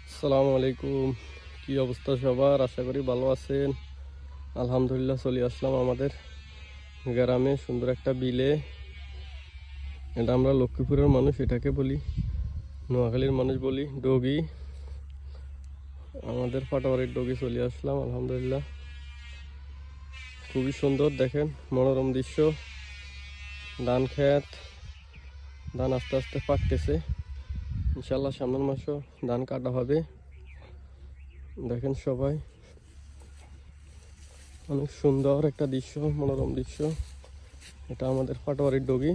আসসালামু আলাইকুম। কি অবস্থা সবার? আশা করি ভালো আছেন। আলহামদুলিল্লাহ চলে আসলাম আমাদের গ্রামে সুন্দর একটা বিলে। এটা আমরা লক্ষ্মীপুরের মানুষ এটাকে বলি, নোয়াখালীর মানুষ বলি ডগি। আমাদের পাটাবাড়ির ডগি চলে আসলাম আলহামদুলিল্লাহ। খুবই সুন্দর, দেখেন মনোরম দৃশ্য। ধান ক্ষেত, ধান আস্তে আস্তে পাকতেছে। ইনশাল্লাহ সামনের মাসও ধান কাটা হবে। দেখেন সবাই, অনেক সুন্দর একটা দৃশ্য, মনোরম দৃশ্য। এটা আমাদের পাটোয়ারির ডগি।